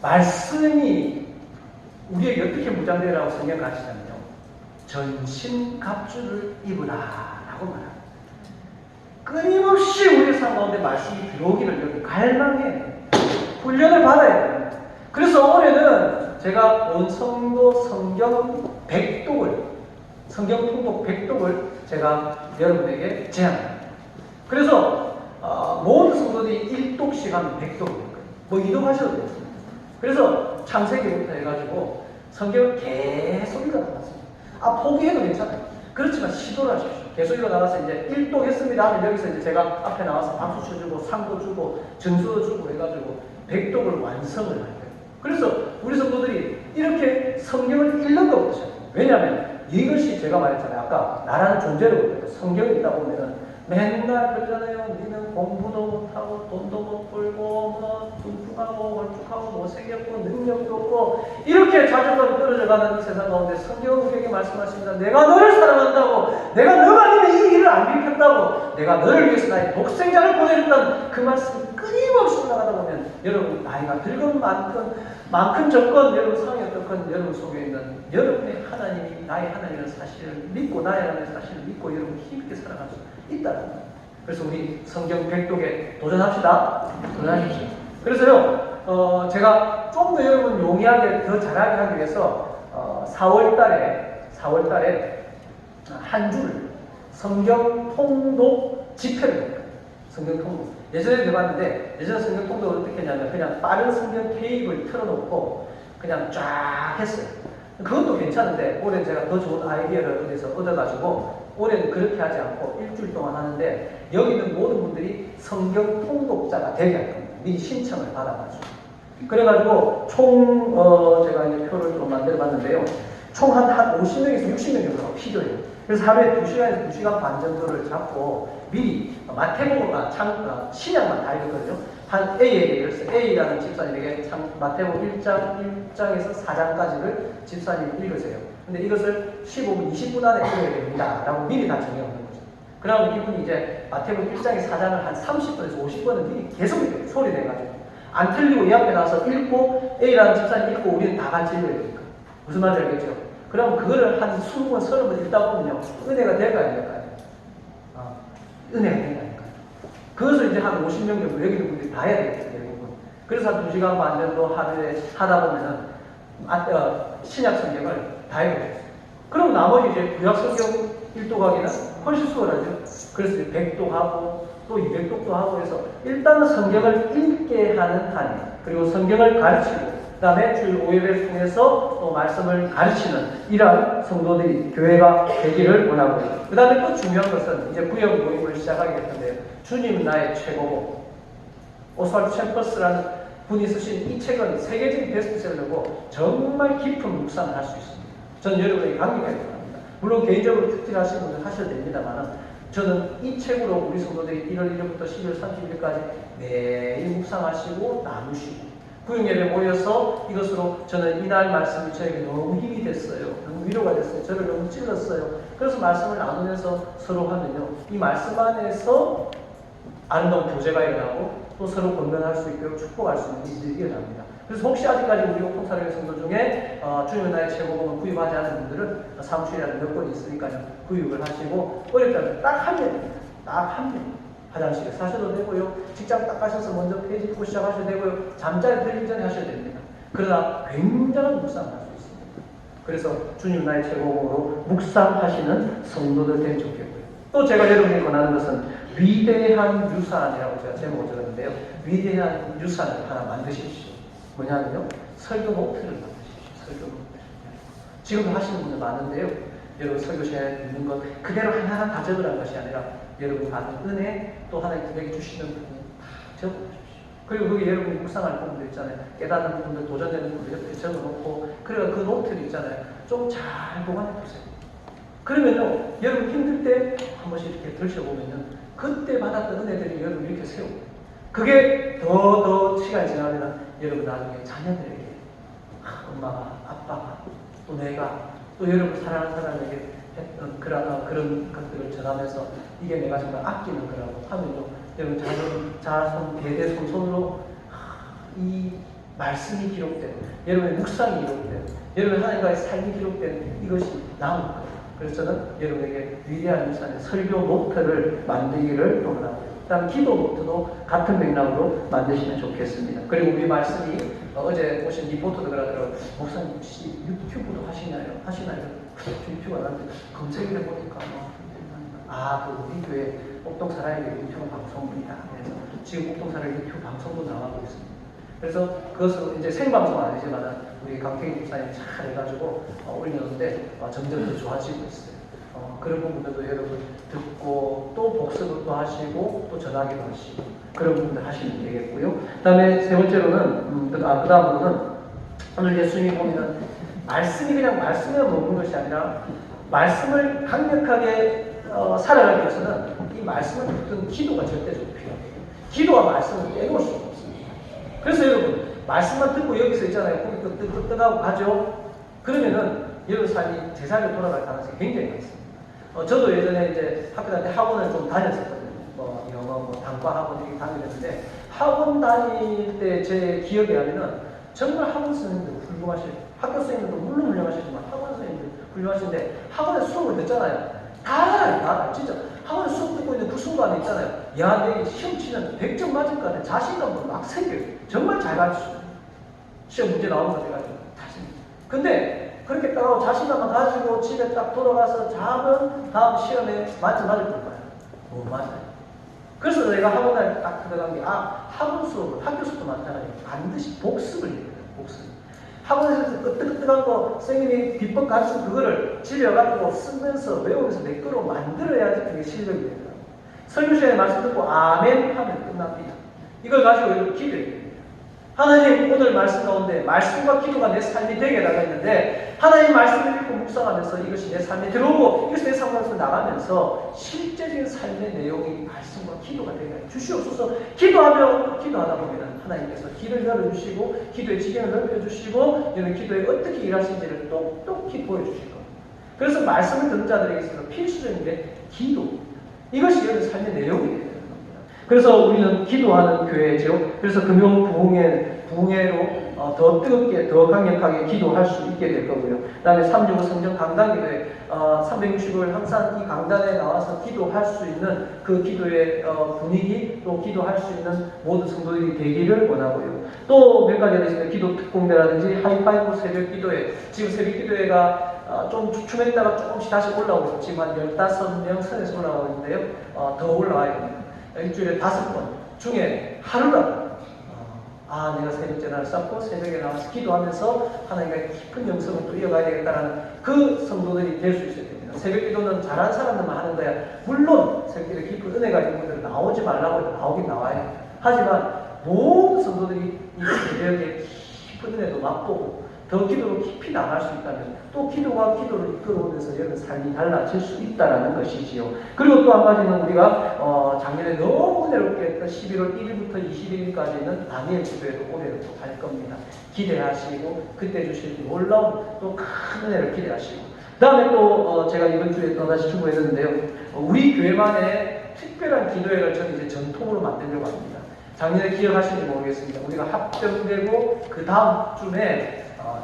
말씀이 우리에게 어떻게 무장되라고 성경 가르치냐면요. 전신갑주를 입으라 라고 말합니다. 끊임없이 우리의 삶 가운데 말씀이 들어오기를 여기 갈망해 훈련을 받아야 됩니다. 그래서 올해는 제가 온 성도 성경 100독을 성경 통독 100독을 제가 여러분에게 제안합니다. 그래서 모든 성도들이 1독씩 하면 100독입니다. 뭐 이동하셔도 됩니다. 그래서 창세기부터 해가지고 성경을 계속 읽어나갔습니다. 포기해도 괜찮아요. 그렇지만 시도를 하십시오. 계속 읽어나가서 이제 1독 했습니다 하면 여기서 이제 제가 앞에 나와서 박수 쳐주고 상도 주고 증수도 주고 해가지고 100독을 완성을 할 거예요. 그래서 우리 성도들이 이렇게 성경을 읽는 것부터 시작해요. 왜냐하면 이것이 제가 말했잖아요. 아까 나라는 존재를 보면 성경이 있다 보면은 맨날 그러잖아요. 우리는 공부도 못하고 돈도 못 벌고 뭐 뚱뚱하고 헐쭉하고 못생겼고 능력도 없고 이렇게 자존감이 떨어져가는 이 세상 가운데 성경은 우리에게 말씀하십니다. 내가 너를 사랑한다고, 내가 너가 아니면 이 일을 안 비켰다고, 내가 너를 위해서 나의 독생자를 보내줬다는 그 말씀이 끊임없이 올라가다 보면 여러분 나이가 늙은 만큼 적건 여러분 상황이 어떻건 여러분 속에 있는 여러분의 하나님이 나의 하나님이라는 사실을 믿고 나의 하나님의 사실을 믿고 여러분 힘있게 살아갈 수 있다는 거예요. 그래서 우리 성경 100독에 도전합시다. 도전하십시오. 그래서요 제가 좀 더 여러분 용이하게 더 잘하게 하기 위해서 4월달에 한 줄 성경 통독 집회를 할 거예요. 성경 통독. 예전에 해봤는데 예전 성경 통독을 어떻게 했냐면 그냥 빠른 성경 테이프를 틀어놓고 그냥 쫙 했어요. 그것도 괜찮은데 올해 제가 더 좋은 아이디어를 어디서 얻어가지고 올해는 그렇게 하지 않고 일주일 동안 하는데 여기 있는 모든 분들이 성경 통독자가 되게 할 겁니다. 미리 신청을 받아가지고. 그래가지고 총 제가 이제 표를 좀 만들어봤는데요. 총 한 50명에서 60명 정도가 필요해요. 그래서 하루에 2시간에서 2시간 반 정도를 잡고 미리 마태복음과 신약만 다 읽었거든요. 한 A에게 읽었어요. A라는 집사님에게 마태복음 1장에서 4장까지를 집사님이 읽으세요. 근데 이것을 15분, 20분 안에 읽어야 됩니다. 라고 미리 다 정해놓는 거죠. 그러면 이분이 이제 마태복음 1장의 4장을 한 30분에서 50분은 미리 계속 읽어요. 소리 내가지고. 안 틀리고 이 앞에 나와서 읽고 A라는 집사님 읽고 우리는 다 같이 읽어야 되니까. 무슨 말인지 알겠죠? 그럼 그거를 한 20번, 30번 읽다 보면요. 은혜가 될까요? 안 될까요? 은혜가 된다니까요. 그것을 이제 한 50명 정도 여기 있는 분들이 다 해야 되겠죠. 대부분. 그래서 한 2시간 반 정도 하루에 하다 보면은 신약 성경을 다 해요. 그럼 나머지 이제 구약 성경 1독하기는 훨씬 수월하죠. 그래서 100독 하고 또 200독도 하고 해서 일단은 성경을 읽게 하는 한 그리고 성경을 가르치고 그 다음에 주일 5예배를 통해서 또 말씀을 가르치는 이러한 성도들이 교회가 되기를 원하고요. 그 다음에 또 중요한 것은 이제 구역 모임을 시작하게 될 텐데요. 주님 나의 최고고 오스왈드 챔퍼스라는 분이 쓰신 이 책은 세계적인 베스트셀러고 정말 깊은 묵상을 할 수 있습니다. 저는 여러분에게 강력하게 바랍니다. 물론 개인적으로 큐티를 하시는 분들 하셔도 됩니다만 저는 이 책으로 우리 성도들이 1월 1일부터 12월 31일까지 매일 묵상하시고 나누시고 구역예배 모여서 이것으로 저는 이날 말씀이 저에게 너무 힘이 됐어요. 너무 위로가 됐어요. 저를 너무 찔렀어요. 그래서 말씀을 나누면서 서로 하면요. 이 말씀 안에서 아름다운 교제가 일어나고 또 서로 건강할 수 있도록 축복할 수 있는 일들이 일어납니다. 그래서 혹시 아직까지 우리 통사령의 성도 중에 주님은 나의 최고봉을 구입하지 않은 분들은 사무실이라도 몇 번 있으니까요. 구입을 하시고 어렵다면 딱 한 명입니다. 딱 한 명. 화장실에 사셔도 되고요. 직장 딱 가셔서 먼저 페이지 읽고 시작하셔도 되고요. 잠자리 들기 전에 하셔도 됩니다. 그러나 굉장한 묵상을 할 수 있습니다. 그래서 주님 나의 최고봉으로 묵상하시는 성도들 되면 좋겠고요. 또 제가 여러분에게 권하는 것은 위대한 유산이라고 제가 제목을 적었는데요. 위대한 유산을 하나 만드십시오. 뭐냐면요. 설교 노트를 만드십시오. 설교 지금도 하시는 분들 많은데요. 여러분 설교 시간에 듣는 것 그대로 하나하나 다 적으라는 것이 아니라 여러분 받은 은혜 또 하나님 분에게 주시는 부분 다 적어주십시오. 그리고 거기 여러분이 묵상할 부분도 있잖아요. 깨닫는 부분들, 도전되는 부분들 옆에 적어놓고 그리고 그 노트를 있잖아요. 좀 잘 보관해두세요. 그러면요 여러분 힘들 때 한 번씩 이렇게 들춰보면은 그때 받았던 은혜들이 여러분 이렇게 세우고 그게 더 시간이 지나면 여러분 나중에 자녀들에게 엄마가 아빠가 또 내가 또 여러분 사랑하는 사람에게 했던 그런 것들을 전하면서 이게 내가 정말 아끼는 거라고 하면요 여러분 자손 대대손손으로 이 말씀이 기록된 여러분의 묵상이 기록된 여러분 하나님과의 삶이 기록된 이것이 남을 거예요. 그래서 저는 여러분에게 위대한 유산의 설교 노트를 만들기를 원합니다. 그 다음 기도 노트도 같은 맥락으로 만드시면 좋겠습니다. 그리고 우리 말씀이 어제 오신 리포터도 그러더라고요. 목사님 혹시 유튜브도 하시나요? 유튜브가 나한테 검색을 해보니까 그 우리 교회 옥동사랑의 유튜브 방송입니다. 그래서 지금 옥동사랑의 유튜브 방송도 나가고 있습니다. 그래서 그것은 이제 생방송은 아니지만 우리 강태기 목사님 잘 해가지고 올렸는데 점점 더 좋아지고 있어요. 그런 부분들도 여러분 듣고 또 복습을 또 하시고 또 전하기도 하시고 그런 부분들 하시면 되겠고요. 그 다음에 세 번째로는 그 다음으로는 오늘 예수님이 보면 말씀이 그냥 말씀에만 먹는 것이 아니라 말씀을 강력하게 살아가기 위해서는 이 말씀을 듣는 기도가 절대적으로 필요해요. 기도와 말씀을 빼놓을 수가 없습니다. 그래서 여러분 말씀만 듣고 여기서 있잖아요. 거기 뜨뜨하고 가죠. 그러면은 여러분 삶이 제자리로 돌아갈 가능성이 굉장히 많습니다. 저도 예전에 이제 학교 다닐 때 학원을 좀 다녔었거든요. 영어, 단과 학원 이렇게 다녔는데 학원 다닐 때 제 기억에 하면은 정말 학원 선생님들 훌륭하셔요. 학교 선생님들도 물론 훌륭하시지만 학원 선생님들 훌륭하신데 학원에 수업을 듣잖아요. 다 알아요. 진짜 학원에 수업 듣고 있는 그 순간에 있잖아요. 야, 내 시험 치면 100점 맞을 것 같아. 자신감도 막 생겨요. 정말 잘 가르쳐줘요. 시험 문제 나오는 거 돼가지고 자신. 근데 그렇게 따라고 자신감만 가지고 집에 딱 돌아가서 자면 다음 시험에 만점 맞을 거예요. 맞아요. 그래서 내가 학원에 딱 들어간 게 학원 수업을 학교 수업도 많잖아요. 반드시 복습을 해야 돼요. 복습. 학원에서 뜨뜻뜨뜻한 거 선생님이 비법 가르친 그거를 집에 와가지고 쓰면서 외우면서 내 거로 만들어야지 그게 실력이 되더라고요. 설교 시간에 말씀 듣고 아멘 하면 끝납니다. 이걸 가지고 여러분 기도해야 됩니다. 하나님 오늘 말씀 가운데 말씀과 기도가 내 삶이 되게 해달라 했는데 하나님 말씀을 읽고 묵상하면서 이것이 내 삶에 들어오고 이것이 내 삶에서 나가면서 실제적인 삶의 내용이 말씀과 기도가 되게 주시옵소서. 기도하다 보면 하나님께서 길을 열어주시고 기도의 지경을 넓혀주시고 이런 기도에 어떻게 일하시는지를 똑똑히 보여주실 겁니다. 그래서 말씀을 듣는 자들에게 있어서 필수적인 게 기도. 이것이 여러분 삶의 내용이 되는 겁니다. 그래서 우리는 기도하는 교회죠. 그래서 금요 부흥회로 더 뜨겁게, 더 강력하게 기도할 수 있게 될 거고요. 그 다음에 365 성전 강단 기도회 365일 항상 이 강단에 나와서 기도할 수 있는 그 기도의 분위기, 또 기도할 수 있는 모든 성도들이 되기를 원하고요. 또 몇 가지가 있습니다. 기도 특공대라든지 하이파이브 새벽 기도회. 지금 새벽 기도회가 좀 주춤했다가 조금씩 다시 올라오고 있어요. 지금 한 15명 선에서 올라가고 있는데요. 더 올라와야 됩니다. 일주일에 5번 중에 하루라도 내가 새벽 전화를 쌓고 새벽에 나와서 기도하면서 하나님과의 깊은 영성을 또 이어가야 되겠다는 그 성도들이 될 수 있어야 됩니다. 새벽 기도는 잘하는 사람들만 하는 거야. 물론 새벽 기도에 깊은 은혜가 있는 분들은 나오지 말라고 해도 나오긴 나와요. 하지만 모든 성도들이 이 새벽에 깊은 은혜도 맛보고 더 기도로 깊이 나갈 수 있다면 또 기도가 기도를 이끌어오면서 여러분 삶이 달라질 수 있다는 것이지요. 그리고 또 한 가지는 우리가 작년에 너무 은혜롭게 했던 11월 1일부터 21일까지는 다니엘 기도회도 올해로 또 갈 겁니다. 기대하시고 그때 주실 놀라운 또 큰 은혜를 기대하시고 그 다음에 또 제가 이번 주에 또다시 주고했는데요. 우리 교회만의 특별한 기도회를 저는 이제 전통으로 만들려고 합니다. 작년에 기억하시는지 모르겠습니다. 우리가 합병되고 그 다음 주에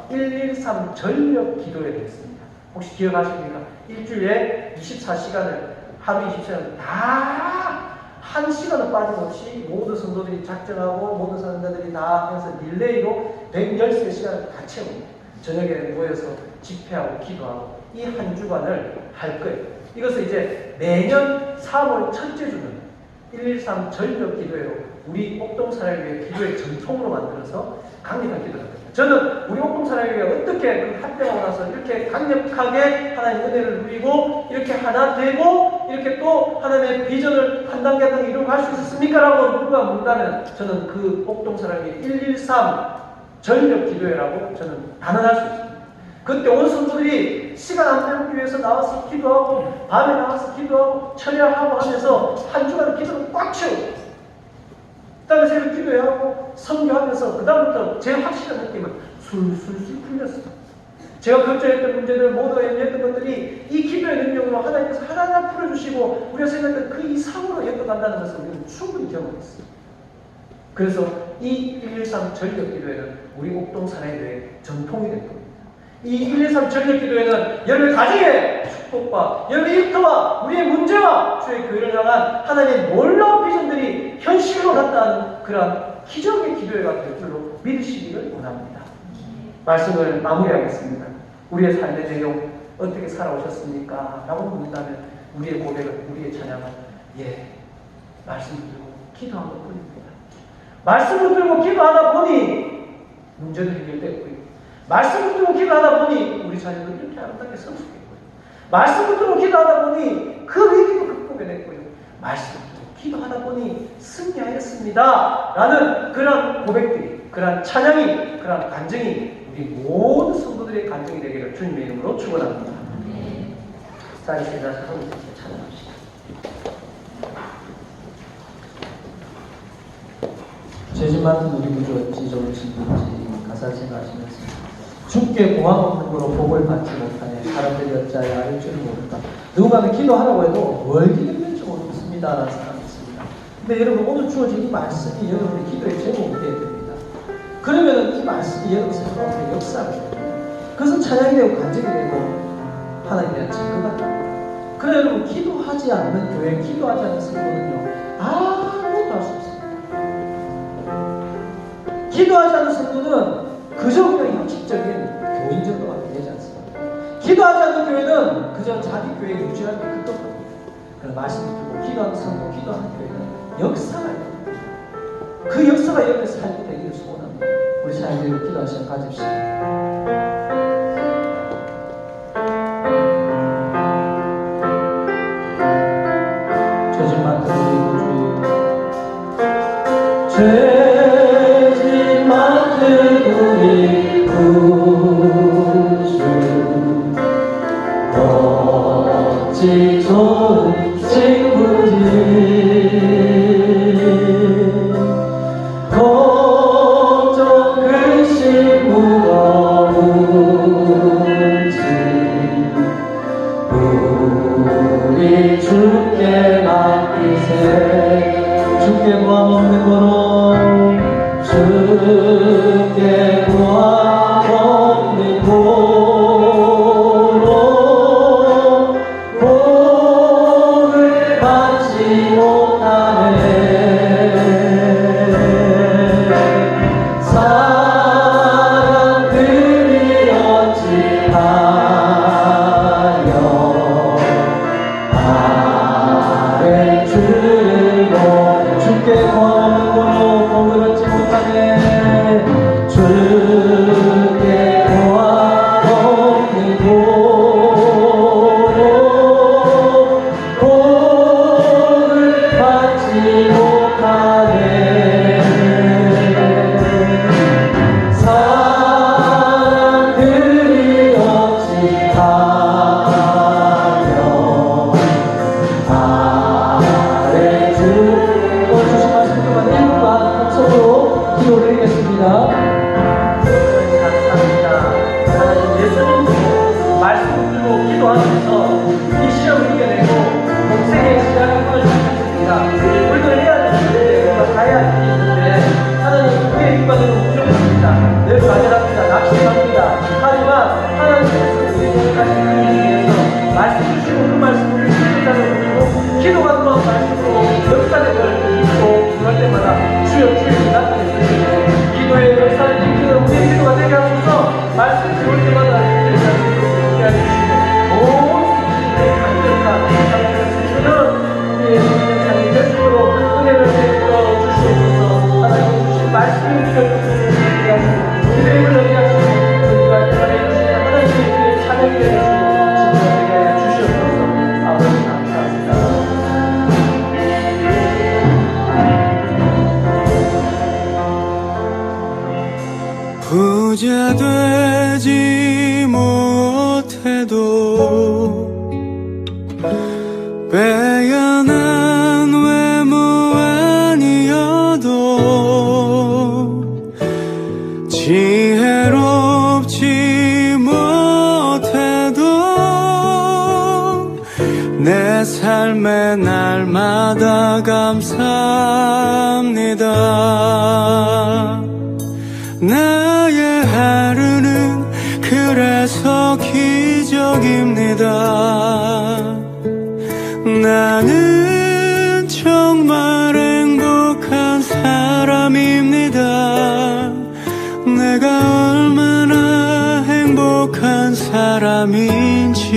113 전력 기도회를 했습니다. 혹시 기억하십니까? 일주일에 24시간을 하루 24시간 다 1시간은 빠짐없이 모든 성도들이 작정하고 모든 사람들이 다 해서 릴레이로 113시간을 다 채웁니다. 저녁에 모여서 집회하고 기도하고 이 한 주간을 할 거예요. 이것을 이제 매년 3월 첫째 주는 113 전력 기도회로 우리 옥동사를 위해 기도의 전통으로 만들어서 강력한 기도를 합니다. 저는 우리 옥동사랑교회가 어떻게 그 합병하고 나서 이렇게 강력하게 하나님의 은혜를 누리고 이렇게 하나 되고 이렇게 또 하나님의 비전을 한 단계 한 단계 이루어갈 수 있었습니까? 라고 누가 묻는다면 저는 그 옥동사랑교회 113 전력 기도회라고 저는 단언할 수 있습니다. 그때 온 성도들이 시간 안 때우기 위해서 나와서 기도하고 밤에 나와서 기도하고 철야하고 하면서 한 주간 기도를 꽉 채우고 그다음에 새벽 기도하고 선교하면서 그다음부터 제 확실한 느낌은 술술술 풀렸어요. 제가 걱정했던 문제들 모두 염려했던 것들이 이 기도의 능력으로 하나님께서 하나하나 풀어주시고 우리가 생각했던 그 이상으로 엮어간다는 것을 우리는 충분히 경험했어요. 그래서 이 113 전력 기도회는 우리 옥동 사랑교회의 전통이 된 겁니다. 이 113 전력 기도회는 여러분의 가정의 축복과 여러분의 일터와 우리의 문제와 주의 교회를 향한 하나님의 놀라운 비전들이 현실로 났다는 그런 기적의 기도회가 될 줄로 믿으시기를 원합니다. 말씀을 마무리하겠습니다. 우리의 삶의 내용 어떻게 살아오셨습니까? 라고 묻는다면 우리의 고백은 우리의 찬양은 말씀을 들고 기도한 것뿐입니다. 말씀을 들고 기도하다 보니 문제도 해결됐고요. 말씀을 들고 기도하다 보니 우리 자녀도 이렇게 아름답게 성숙했고요. 말씀을 들고 기도하다 보니 그 위기도 극복해냈고요. 말씀을 들고 기도하다 보니 승리하였습니다. 라는 그런 고백들이, 그런 찬양이, 그런 간증이 우리 모든 성도들의 간증이 되기를 주님의 이름으로 축원합니다. 자, 이제 손을 찬양합시다. 죄진 많은 우리 구주 어찌 좋으신 분지 가사를 생각하시면서 주께 공함 없는 거로 복을 받지 못하네 사람들이 어찌하여 알을 줄을 모른다. 누군가는 기도하라고 해도 뭘 기도할지 모르겠습니다 라는 사람이 있습니다. 근데 여러분 오늘 주어진 이 말씀이 여러분의 기도의 제목이 되어야 됩니다. 그러면 이 말씀이 여러분 생각 가운데 역사가 됩니다. 그것은 찬양이 되고 간증이 되고 하나님에 대한 증거가 됩니다. 그래 여러분 기도하지 않는 교회, 기도하지 않는 성도는요 아무것도 할 수 없습니다. 기도하지 않는 성도는 그저 그냥 형식적인 교인 정도밖에 되지 않습니다. 기도하지 않는 교회는 그저 자기 교회 유지하는 게 그것뿐입니다. 그런 말씀을 듣고 기도하는 성도, 기도하는 교회는 역사가 있습니다. 그 역사가 여러분의 삶이 되기를 소원합니다. 우리 자녀들이 기도하는 시간 가집시다. 죄진 많던 우리 구주 죄진 많던 우리 구주 어찌 좋은 친구지 걱정 근심 무거운지 우리 주께 맡기세 주께 구함 없는 거로 주께 구함 없는 거로 복을 받지 못하네 사람들이 어찌하여 아래 주고 주께 구함 없는 거로 복을 받지 못하네 주께 구함 없는 거로 복을 받지 못하네 사람들이 어찌하여 아래 주고 주신 말씀 동안 1분간 속으로 기도드리겠습니다. 감사합니다. 하나님 예수님 말씀을 들고 기도하면서 이 시험을 이겨내고 공생의 시작을 끊어주셨습니다. 우리도 해야 될 일인데 우리가 가야 할 일이 있는데 하나님 우리의 육관으로 부족합니다. 늘 가련합니다. 낙심합니다. 하지만 하나님께서 우리의 생각하신 그 일을 위해서 말씀 주시고 그 말씀을 실천자로 드리고 기도가 들어온 말씀으로 역사된 걸 믿고 그럴 때마다 주여 주의 나타내 주시고 기도의 역사를 지키는 우리의 기도가 되게 하소서 말씀 들을 때마다 기도를 하게 해주시고 내 삶의 날마다 감사합니다. 나의 하루는 그래서 기적입니다. 나는 정말 행복한 사람입니다. 내가 얼마나 행복한 사람인지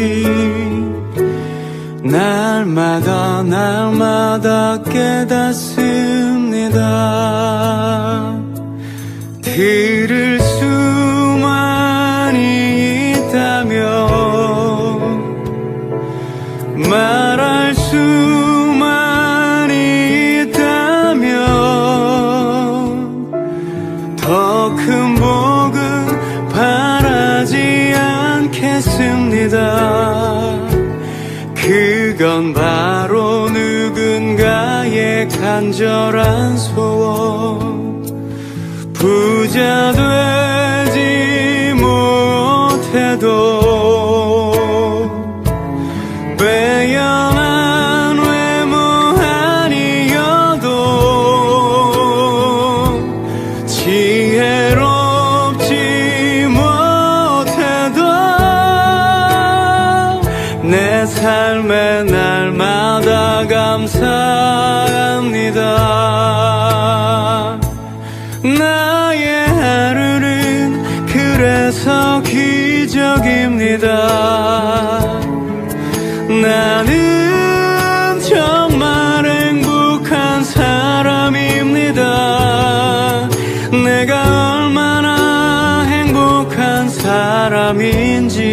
날마다 날마다 깨닫습니다. 들을 수만이 있다면 말할 수만이 있다면 더 큰 복은 바라지 않겠습니다. 그건 바로 누군가의 간절한 소원. 부자 되지 못해도 빼어난 외모 아니어도 지혜롭지 못해도 내 삶의 날마다 감사합니다. 나의 하루는 그래서 기적입니다. 나는 정말 행복한 사람입니다. 내가 얼마나 행복한 사람인지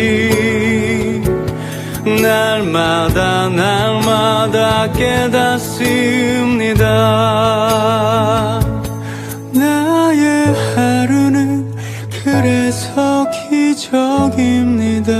날마다 날마다 깨닫습니다. 나의 하루는 그래서 기적입니다.